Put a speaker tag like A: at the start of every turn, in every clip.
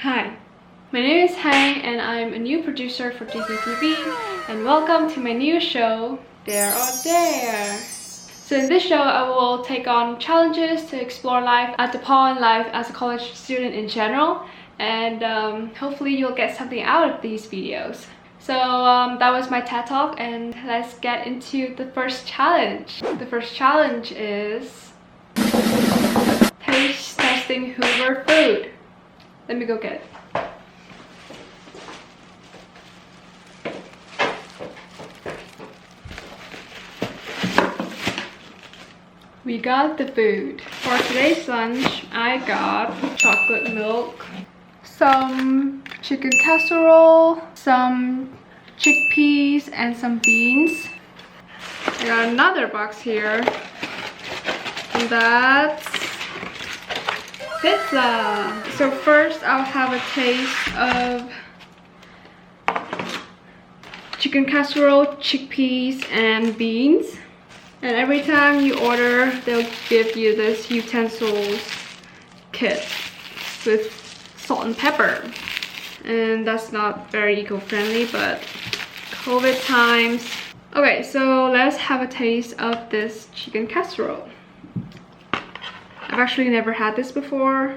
A: Hi, my name is Hang and I'm a new producer for GCTV, and welcome to my new show, There or There. So in this show, I will take on challenges to explore life at DePauw and life as a college student in general, and hopefully you'll get something out of these videos. So that was my TED Talk, and let's get into the first challenge. The first challenge is taste testing Hoover food. Let me go get it. We got the food. For today's lunch, I got chocolate milk, some chicken casserole, some chickpeas, and some beans. I got another box here, and that's pizza. So first I'll have a taste of chicken casserole, chickpeas, and beans. And every time you order, they'll give you this utensils kit with salt and pepper. And that's not very eco-friendly, but COVID times. Okay, so let's have a taste of this chicken casserole. I've actually never had this before,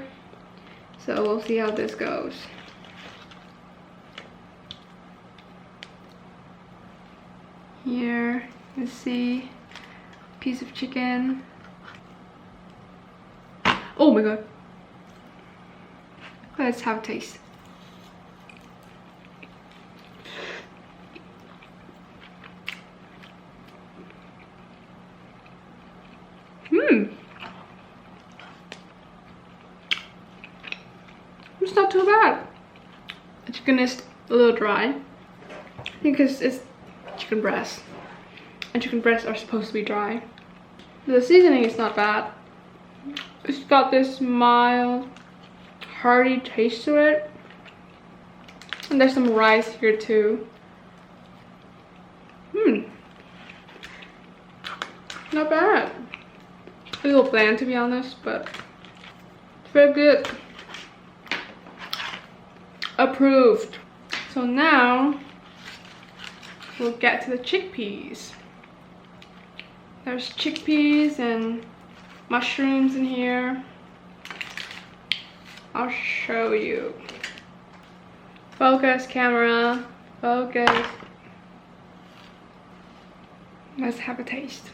A: so we'll see how this goes. Here, you see piece of chicken. Oh my god. Let's have a taste. It's not too bad. The chicken is a little dry. I think it's chicken breast. And chicken breasts are supposed to be dry. The seasoning is not bad. It's got this mild, hearty taste to it. And there's some rice here too. Not bad. A little bland to be honest, but it's very good. Approved. So now we'll get to the chickpeas. There's chickpeas and mushrooms in here. I'll show you. Focus, camera. Focus. Let's have a taste.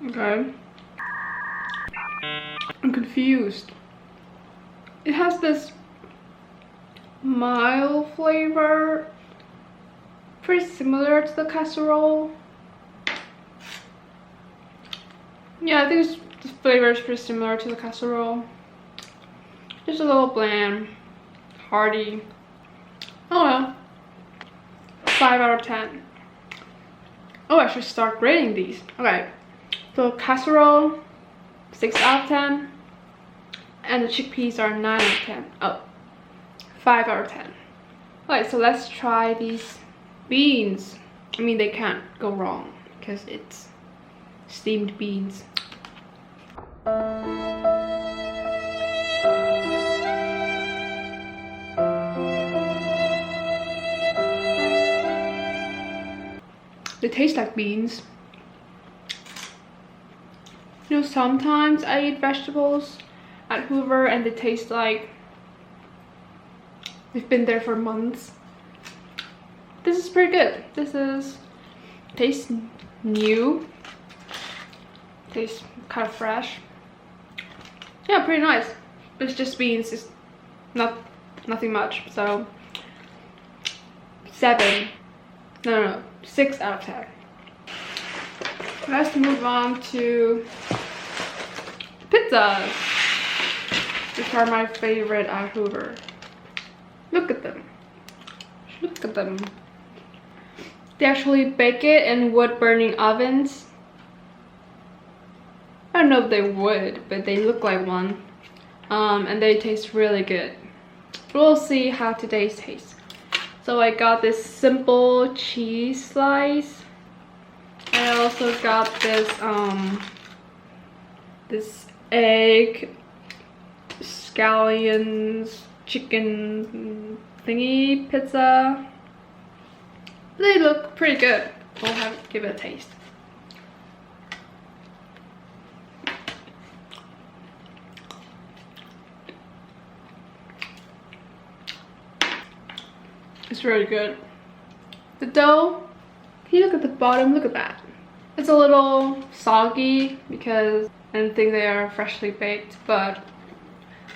A: Okay. I'm confused. It has this mild flavor, pretty similar to the casserole. Yeah, I think the flavor is pretty similar to the casserole. Just a little bland, hearty. Oh well. 5 out of 10. Oh, I should start grading these. Okay. So casserole, 6 out of 10. And the chickpeas are 9 out of 10. Oh, 5 out of 10. Alright, so let's try these beans. I mean, they can't go wrong because it's steamed beans. They taste like beans. You know, sometimes I eat vegetables at Hoover and they taste like they've been there for months. This is pretty good. Tastes new. Tastes kind of fresh. Yeah, pretty nice. It's just beans. It's nothing much. So 6 out of 10. Let's move on to pizzas, which are my favorite at Hoover. Look at them. Look at them. They actually bake it in wood-burning ovens. I don't know if they would, but they look like one. And they taste really good. We'll see how today's tastes. So I got this simple cheese slice. I also got this egg scallions chicken thingy pizza. They look pretty good. I'll give it a taste. It's really good. The dough, can you look at the bottom? Look at that. It's a little soggy because I don't think they are freshly baked, but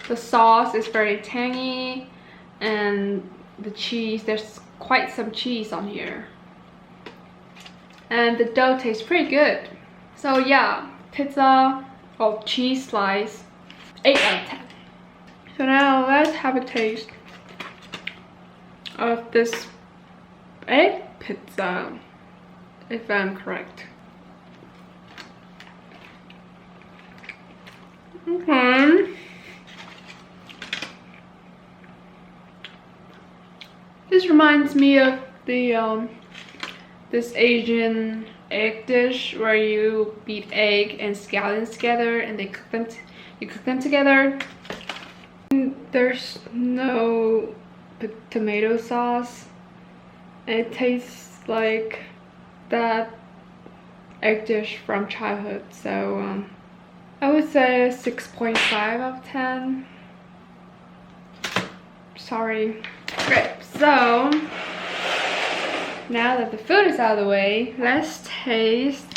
A: the sauce is very tangy, and the cheese, there's quite some cheese on here. And the dough tastes pretty good. So yeah, pizza or cheese slice, 8 out of 10. So now let's have a taste of this egg pizza, if I'm correct. Okay. This reminds me of the this Asian egg dish where you beat egg and scallions together and you cook them together. There's no tomato sauce. It tastes like that egg dish from childhood, so I would say 6.5 out of 10. Sorry. Great, so now that the food is out of the way, let's taste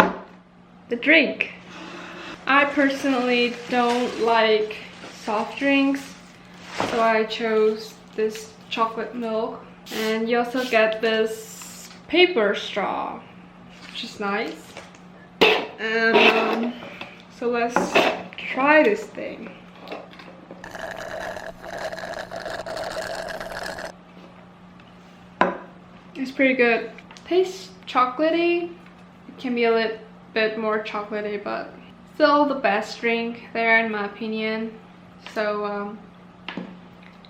A: the drink. I personally don't like soft drinks, so I chose this chocolate milk. And you also get this paper straw, which is nice. And so let's try this thing. It's pretty good. Tastes chocolatey. It can be a little bit more chocolatey, but still the best drink there in my opinion. So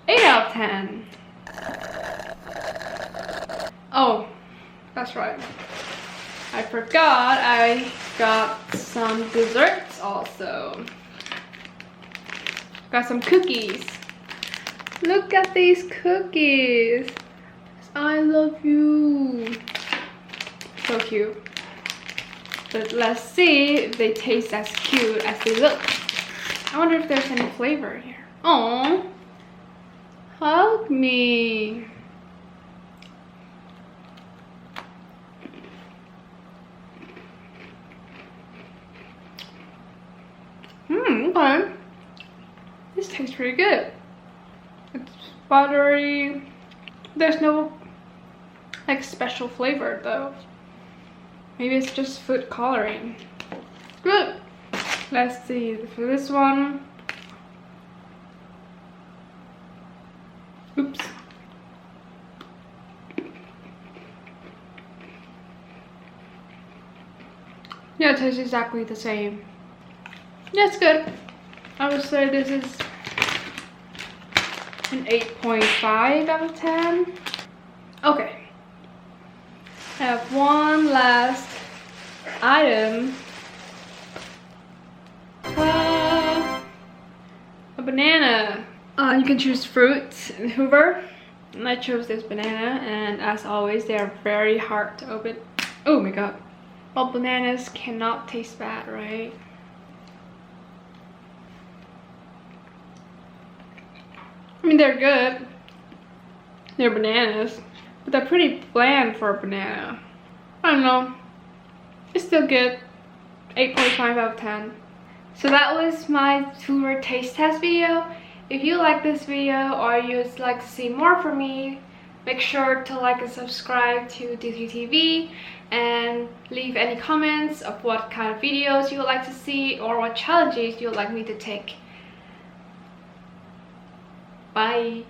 A: 8 out of 10. Oh, that's right. I forgot I got some desserts also. Got some cookies. Look at these cookies. I love you. So cute. But let's see if they taste as cute as they look. I wonder if there's any flavor here. Aww. Hug me. Okay. This tastes pretty good. It's buttery. There's no like special flavor though. Maybe it's just food coloring. Good. Let's see for this one. Oops. Yeah, it tastes exactly the same. Yeah, it's good. I would say this is an 8.5 out of 10. Okay. I have one last item. A banana. You can choose fruits in Hoover. And I chose this banana, and as always, they are very hard to open. Oh my god. Well, bananas cannot taste bad, right? I mean, they're good. They're bananas, but they're pretty bland for a banana. I don't know. It's still good. 8.5 out of 10. So that was my Hoover taste test video. If you like this video or you'd like to see more from me, make sure to like and subscribe to DTV and leave any comments of what kind of videos you would like to see or what challenges you would like me to take. Bye.